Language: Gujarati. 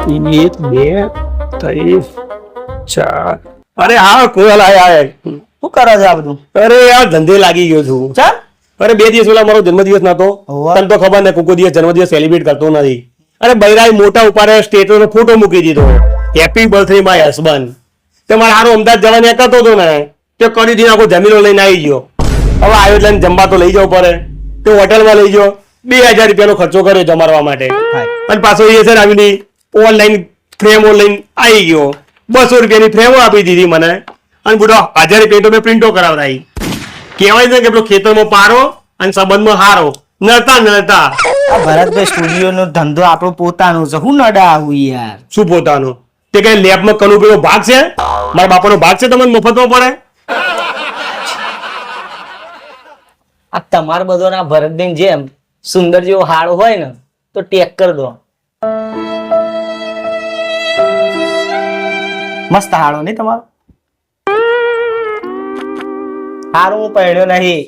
એક બે ત્રણ ચાર. અરે હા કોયલ આય શું કરે છે આ બધું? અરે યાર ધંધે લાગી ગયો છું. ચા અરે 2 દિવસ પેલા મારો જન્મદિવસ નતો. તને તો ખબર ને કોઈ દિવસ જન્મદિવસ સેલિબ્રેટ કરતો નથી. અરે બૈરાએ મોટા ઉપાડે સ્ટેટસ નો ફોટો મૂકી દીધો, હેપી બર્થડે માય હસબન્ડ. તે મારે હારો અમદાવાદ જવાની કરતો હતો ને, તે કરી દીધો આખો જમીનો લઈને આવી ગયો. હવે આવ્યો એટલે જમવા તો લઈ જવું પડે. તે હોટલમાં લઈ ગયો, 2000 રૂપિયાનો ખર્ચો કર્યો જમાડવા માટે. અને પાછો એ છે ને આવીને ઓનલાઈન ફ્રેમો લઈને આવી ગયો. 200 રૂપિયાની ફ્રેમો આપી દીધી મને. અને બુઢો 1000 રૂપિયા તો મેં પ્રિન્ટો કરાવડાવી. કહેવાય છે કે પેલો ખેતરમાં પારો અને સંબંધમાં હારો નડતા નડતા. આ ભરતભાઈ સ્ટુડિયો નો ધંધો આપણો પોતાનો છે, હું નડા આવું યાર. શું પોતાનું? તે કઈ લેબમાં કનુભાઈનો ભાગ છે? મારા બાપાનો ભાગ છે તમને મફતમાં પડે? આ તમાર બધો ના ભરતભાઈ જેમ સુંદર જેવો હાડો હોય ને તો ટેક કરી દો. મસ્ત હાડો નહીં તમારો? હારું હું પહેણ્યો નહીં.